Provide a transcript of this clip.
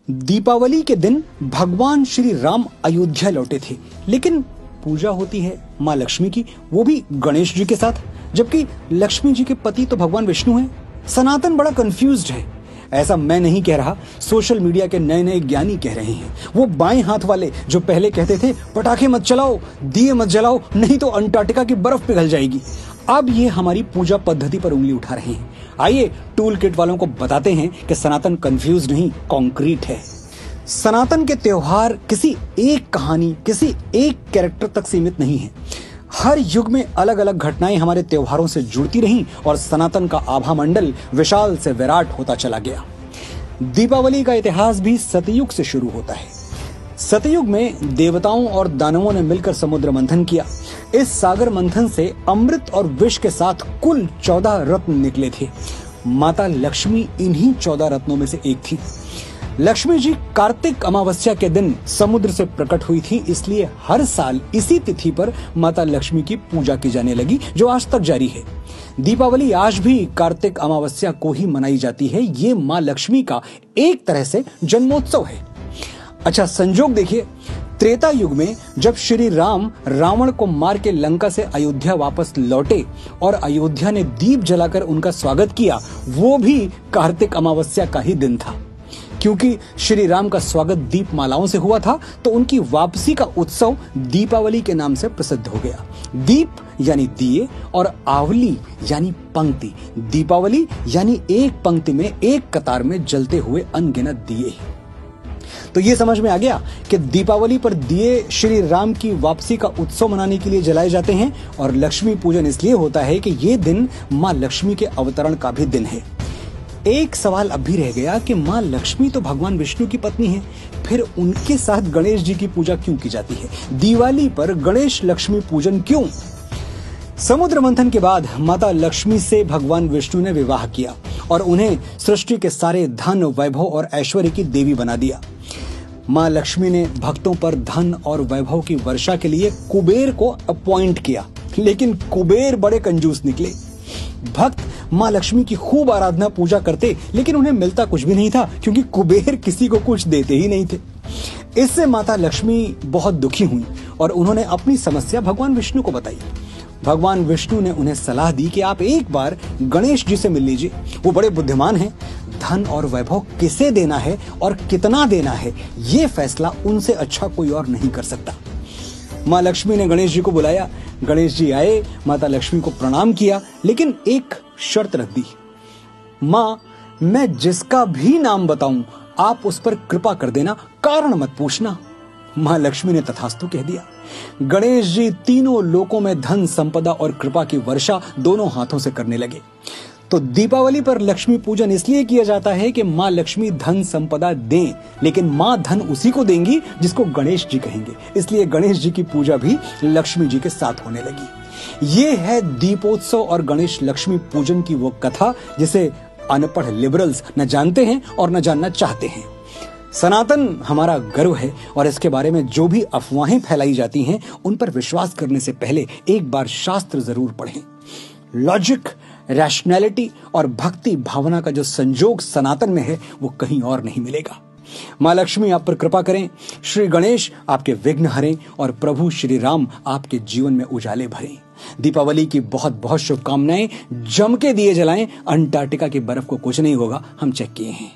दीपावली के दिन भगवान श्री राम अयोध्या लौटे थे, लेकिन पूजा होती है माँ लक्ष्मी की, वो भी गणेश जी के साथ, जबकि लक्ष्मी जी के पति तो भगवान विष्णु हैं। सनातन बड़ा कंफ्यूज्ड है। ऐसा मैं नहीं कह रहा, सोशल मीडिया के नए नए ज्ञानी कह रहे हैं। वो बाएं हाथ वाले जो पहले कहते थे पटाखे मत चलाओ, दिए मत जलाओ, नहीं तो अंटार्कटिका की बर्फ पिघल जाएगी, अब ये हमारी पूजा पद्धति पर उंगली उठा रहे हैं। आइए टूल किट वालों को बताते हैं कि सनातन कंफ्यूज नहीं, कॉन्क्रीट है। सनातन के त्योहार किसी एक कहानी, किसी एक कैरेक्टर तक सीमित नहीं है। हर युग में अलग अलग घटनाएं हमारे त्योहारों से जुड़ती रहीं और सनातन का आभा मंडल विशाल से विराट होता चला गया। दीपावली का इतिहास भी सतयुग से शुरू होता है। सतयुग में देवताओं और दानवों ने मिलकर समुद्र मंथन किया। इस सागर मंथन से अमृत और विष के साथ कुल 14 रत्न निकले थे। माता लक्ष्मी इन्हीं 14 रत्नों में से एक थी। लक्ष्मी जी कार्तिक अमावस्या के दिन समुद्र से प्रकट हुई थी, इसलिए हर साल इसी तिथि पर माता लक्ष्मी की पूजा की जाने लगी, जो आज तक जारी है। दीपावली आज भी कार्तिक अमावस्या को ही मनाई जाती है। ये माँ लक्ष्मी का एक तरह से जन्मोत्सव है। अच्छा, संजोग देखिए, त्रेता युग में जब श्री राम रावण को मार के लंका से अयोध्या वापस लौटे और अयोध्या ने दीप जलाकर उनका स्वागत किया, वो भी कार्तिक अमावस्या का ही दिन था। क्योंकि श्री राम का स्वागत दीप मालाओं से हुआ था, तो उनकी वापसी का उत्सव दीपावली के नाम से प्रसिद्ध हो गया। दीप यानी दिए और आवली यानी पंक्ति। दीपावली यानी एक पंक्ति में, एक कतार में जलते हुए अनगिनत दिए। तो ये समझ में आ गया कि दीपावली पर दिए श्री राम की वापसी का उत्सव मनाने के लिए जलाए जाते हैं, और लक्ष्मी पूजन इसलिए होता है कि ये दिन माँ लक्ष्मी के अवतरण का भी दिन है। एक सवाल अब भी रह गया कि माँ लक्ष्मी तो भगवान विष्णु की पत्नी है, फिर उनके साथ गणेश जी की पूजा क्यों की जाती है? दिवाली पर गणेश लक्ष्मी पूजन क्यों? समुद्र मंथन के बाद माता लक्ष्मी से भगवान विष्णु ने विवाह किया और उन्हें सृष्टि के सारे धन, वैभव और ऐश्वर्य की देवी बना दिया। माँ लक्ष्मी ने भक्तों पर धन और वैभव की वर्षा के लिए कुबेर को अपॉइंट किया, लेकिन कुबेर बड़े कंजूस निकले। भक्त माँ लक्ष्मी की खूब आराधना पूजा करते, लेकिन उन्हें मिलता कुछ भी नहीं था, क्योंकि कुबेर किसी को कुछ देते ही नहीं थे। इससे माता लक्ष्मी बहुत दुखी हुई और उन्होंने अपनी समस्या भगवान विष्णु को बताई। भगवान विष्णु ने उन्हें सलाह दी कि आप एक बार गणेश जी से मिल लीजिए, वो बड़े बुद्धिमान हैं। धन और वैभव किसे देना है और कितना देना है, ये फैसला उनसे अच्छा कोई और नहीं कर सकता। माँ लक्ष्मी ने गणेश जी को बुलाया। गणेश जी आए, माता लक्ष्मी को प्रणाम किया, लेकिन एक शर्त रख दी। माँ, मैं जिसका भी नाम बताऊं आप उस पर कृपा कर देना, कारण मत पूछना। माँ लक्ष्मी ने तथास्तु कह दिया। गणेश जी तीनों लोकों में धन, संपदा और कृपा की वर्षा दोनों हाथों से करने लगे। तो दीपावली पर लक्ष्मी पूजन इसलिए किया जाता है कि माँ लक्ष्मी धन संपदा दें, लेकिन माँ धन उसी को देंगी जिसको गणेश जी कहेंगे। इसलिए गणेश जी की पूजा भी लक्ष्मी जी के साथ होने लगी। ये है दीपोत्सव और गणेश लक्ष्मी पूजन की वो कथा जिसे अनपढ़ लिबरल्स न जानते हैं और न जानना चाहते हैं। सनातन हमारा गर्व है, और इसके बारे में जो भी अफवाहें फैलाई जाती हैं उन पर विश्वास करने से पहले एक बार शास्त्र जरूर पढ़ें। लॉजिक, रैशनैलिटी और भक्ति भावना का जो संजोग सनातन में है, वो कहीं और नहीं मिलेगा। माँ लक्ष्मी आप पर कृपा करें, श्री गणेश आपके विघ्न हरें और प्रभु श्री राम आपके जीवन में उजाले भरें। दीपावली की बहुत बहुत शुभकामनाएं। जम के दिए जलाएं, अंटार्कटिका की बर्फ को कुछ नहीं होगा, हम चेक किए हैं।